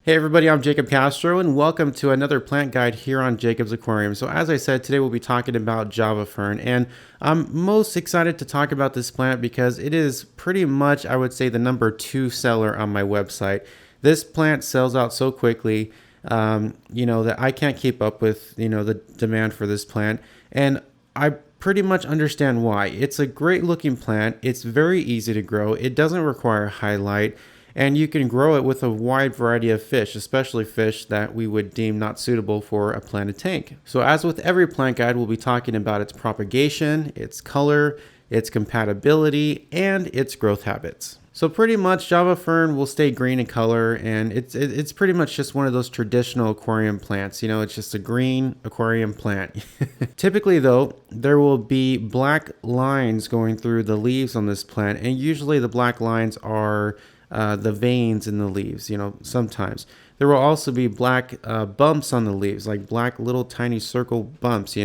Hey everybody, I'm Jacob Castro and welcome to another plant guide here on Jacob's Aquarium. So as I said, today we'll be talking about Java Fern, and I'm most excited to talk about this plant because it is pretty much, I would say, the #2 seller on my website. This plant sells out so quickly, that I can't keep up with, the demand for this plant. And I pretty much understand why. It's a great looking plant. It's very easy to grow. It doesn't require high light, and you can grow it with a wide variety of fish, especially fish that we would deem not suitable for a planted tank. So as with every plant guide, we'll be talking about its propagation, its color, its compatibility, and its growth habits. So pretty much Java Fern will stay green in color, and it's pretty much just one of those traditional aquarium plants. It's just a green aquarium plant. Typically though, there will be black lines going through the leaves on this plant, and usually the black lines are the veins in the leaves. Sometimes there will also be black bumps on the leaves, like black little tiny circle bumps.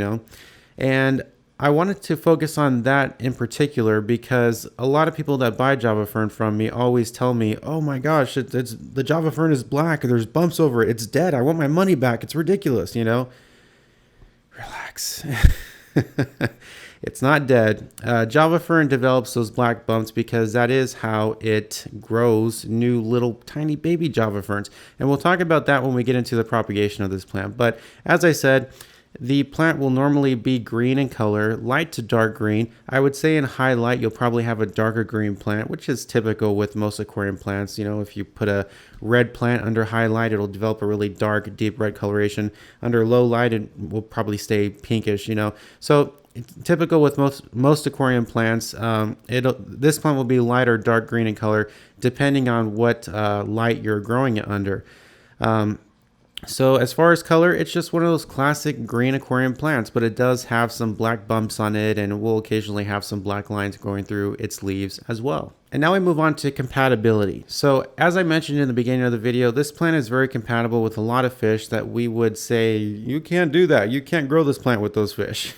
And I wanted to focus on that in particular because a lot of people that buy Java Fern from me always tell me, "Oh my gosh, it's the Java Fern is black. There's bumps over it. It's dead. I want my money back. It's ridiculous." Relax. It's not dead. Java Fern develops those black bumps because that is how it grows new little tiny baby Java Ferns. And we'll talk about that when we get into the propagation of this plant. But as I said, the plant will normally be green in color, light to dark green. I would say in high light, you'll probably have a darker green plant, which is typical with most aquarium plants. If you put a red plant under high light, it'll develop a really dark, deep red coloration. Under low light, it will probably stay pinkish, So it's typical with most aquarium plants. This plant will be light or dark green in color, depending on what light you're growing it under. So as far as color, it's just one of those classic green aquarium plants, but it does have some black bumps on it, and it will occasionally have some black lines going through its leaves as well. And now we move on to compatibility. So as I mentioned in the beginning of the video, this plant is very compatible with a lot of fish that we would say, you can't do that. You can't grow this plant with those fish.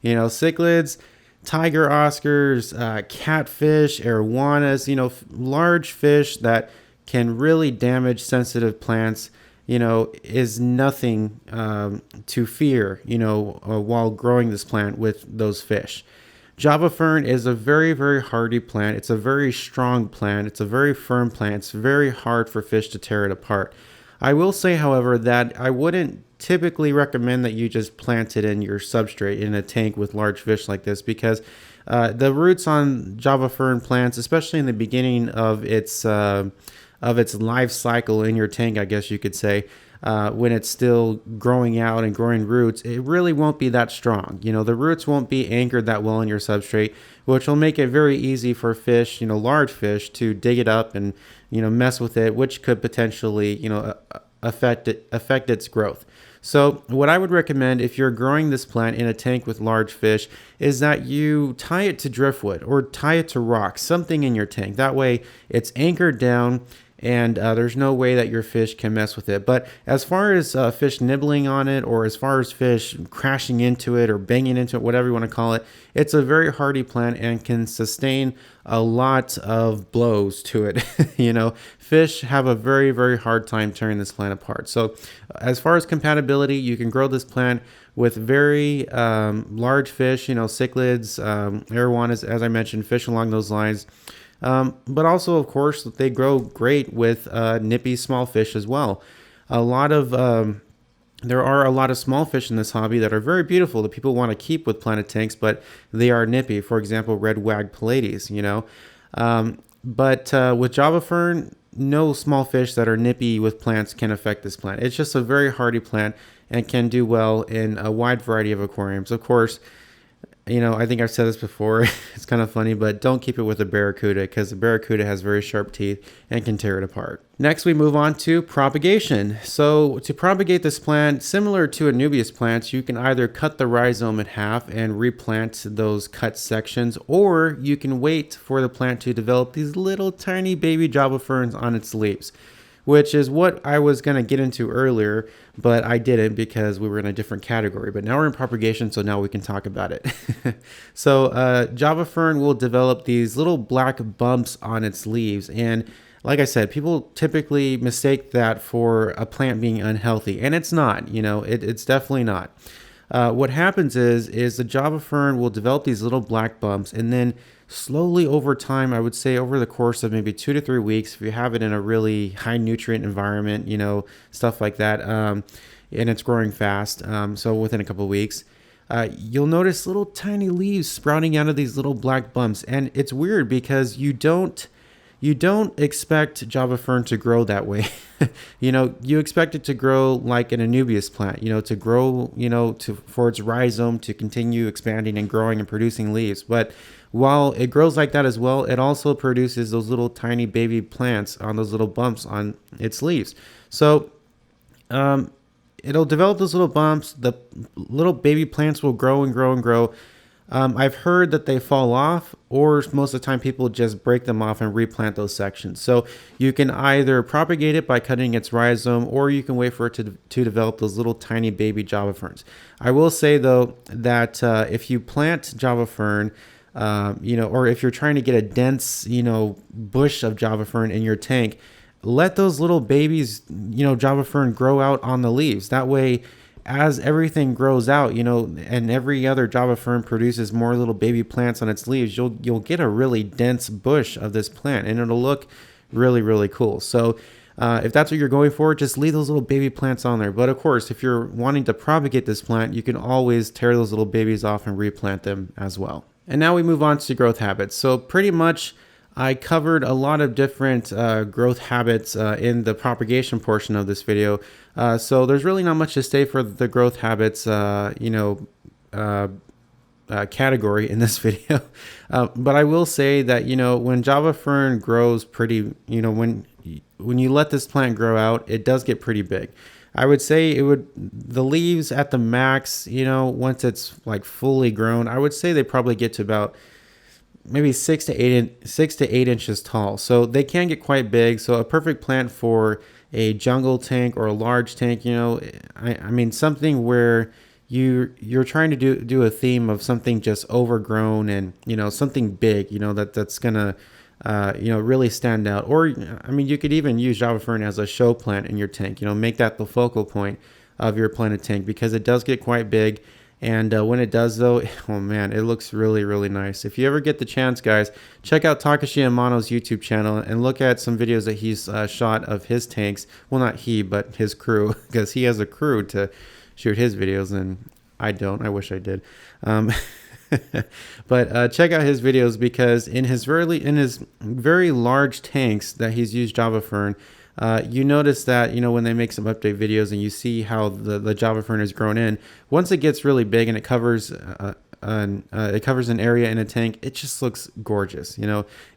Cichlids, tiger oscars, catfish, arowanas, large fish that can really damage sensitive plants. Is nothing to fear, while growing this plant with those fish. Java Fern is a very, very hardy plant. It's a very strong plant. It's a very firm plant. It's very hard for fish to tear it apart. I will say, however, that I wouldn't typically recommend that you just plant it in your substrate in a tank with large fish like this, because the roots on Java Fern plants, especially in the beginning of its life cycle in your tank, I guess you could say, when it's still growing out and growing roots, it really won't be that strong. The roots won't be anchored that well in your substrate, which will make it very easy for fish, large fish, to dig it up and, mess with it, which could potentially, affect its growth. So what I would recommend if you're growing this plant in a tank with large fish is that you tie it to driftwood or tie it to rocks, something in your tank. That way it's anchored down, and there's no way that your fish can mess with it. But as far as fish nibbling on it, or as far as fish crashing into it or banging into it, whatever you want to call it, it's a very hardy plant and can sustain a lot of blows to it. Fish have a very, very hard time tearing this plant apart. So as far as compatibility, you can grow this plant with very large fish, cichlids, arowanas, as I mentioned, fish along those lines. But also, of course, they grow great with nippy small fish as well. There are a lot of small fish in this hobby that are very beautiful that people want to keep with planted tanks, but they are nippy. For example, red wag pallades, But with Java Fern, no small fish that are nippy with plants can affect this plant. It's just a very hardy plant and can do well in a wide variety of aquariums. Of course, I think I've said this before. It's kind of funny, but don't keep it with a barracuda, because the barracuda has very sharp teeth and can tear it apart. Next, we move on to propagation. So to propagate this plant, similar to Anubias plants, you can either cut the rhizome in half and replant those cut sections, or you can wait for the plant to develop these little tiny baby Java Ferns on its leaves, which is what I was going to get into earlier, but I didn't because we were in a different category. But now we're in propagation, so now we can talk about it. So Java Fern will develop these little black bumps on its leaves, and like I said, people typically mistake that for a plant being unhealthy, and it's not. It's definitely not. What happens is the Java fern will develop these little black bumps, and then slowly over time, I would say over the course of maybe 2 to 3 weeks, if you have it in a really high nutrient environment, stuff like that, and it's growing fast, so within a couple of weeks, you'll notice little tiny leaves sprouting out of these little black bumps, and it's weird because you don't expect Java fern to grow that way. You expect it to grow like an Anubias plant, to grow, for its rhizome to continue expanding and growing and producing leaves. But while it grows like that as well, it also produces those little tiny baby plants on those little bumps on its leaves. So it'll develop those little bumps. The little baby plants will grow and grow and grow. I've heard that they fall off, or most of the time people just break them off and replant those sections. So you can either propagate it by cutting its rhizome, or you can wait for it to develop those little tiny baby Java ferns. I will say though that if you plant Java fern, or if you're trying to get a dense, bush of Java fern in your tank, let those little babies, Java fern grow out on the leaves. That way, as everything grows out, and every other Java fern produces more little baby plants on its leaves, you'll get a really dense bush of this plant, and it'll look really, really cool. So if that's what you're going for, just leave those little baby plants on there. But of course, if you're wanting to propagate this plant, you can always tear those little babies off and replant them as well. And now we move on to growth habits. So pretty much I covered a lot of different growth habits in the propagation portion of this video. So there's really not much to say for the growth habits, category in this video. But I will say that, when Java fern grows pretty, when you let this plant grow out, it does get pretty big. I would say the leaves at the max, once it's like fully grown, I would say they probably get to about maybe 6 to 8 inches tall. So they can get quite big. So a perfect plant for a jungle tank or a large tank, I mean, something where you're trying to do a theme of something just overgrown and, something big, that's gonna, really stand out. Or, I mean, you could even use Java fern as a show plant in your tank, make that the focal point of your planted tank, because it does get quite big. And when it does, though, oh man, it looks really, really nice. If you ever get the chance, guys, check out Takashi Amano's YouTube channel and look at some videos that he's shot of his tanks. Well, not he, but his crew, because he has a crew to shoot his videos, and I don't. I wish I did. But check out his videos, because in his very large tanks that he's used Java fern, you notice that, when they make some update videos and you see how the Java fern has grown in, once it gets really big and it covers an area in a tank, it just looks gorgeous.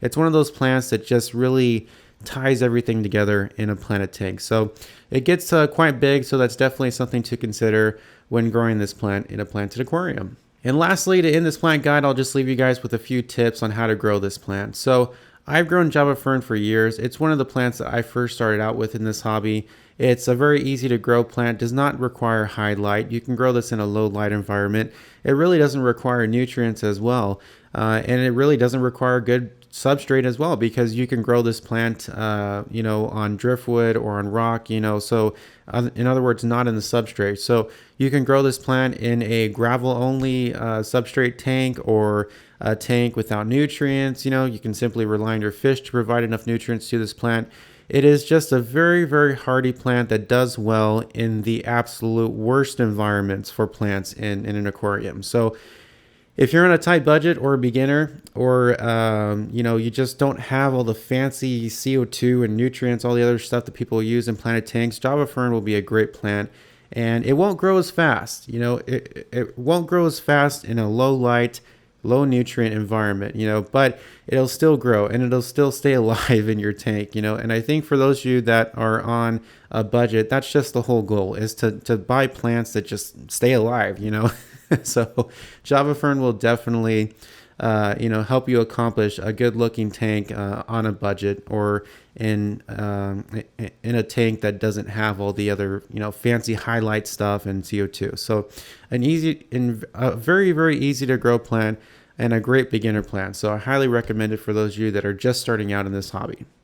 It's one of those plants that just really ties everything together in a planted tank. So it gets quite big. So that's definitely something to consider when growing this plant in a planted aquarium. And lastly, to end this plant guide, I'll just leave you guys with a few tips on how to grow this plant. So I've grown Java fern for years. It's one of the plants that I first started out with in this hobby. It's a very easy to grow plant, does not require high light. You can grow this in a low light environment. It really doesn't require nutrients as well. And it really doesn't require good substrate as well, because you can grow this plant, on driftwood or on rock, so in other words, not in the substrate. So you can grow this plant in a gravel only substrate tank, or a tank without nutrients. You can simply rely on your fish to provide enough nutrients to this plant. It is just a very, very hardy plant that does well in the absolute worst environments for plants in an aquarium. So if you're on a tight budget, or a beginner, or you just don't have all the fancy CO2 and nutrients, all the other stuff that people use in planted tanks, Java fern will be a great plant. And it won't grow as fast. It won't grow as fast in a low light, low nutrient environment, but it'll still grow and it'll still stay alive in your tank, and I think for those of you that are on a budget, that's just the whole goal, is to buy plants that just stay alive, So Java fern will definitely, help you accomplish a good looking tank on a budget, or in a tank that doesn't have all the other, fancy highlight stuff and CO2. So a very, very easy to grow plant, and a great beginner plant. So I highly recommend it for those of you that are just starting out in this hobby.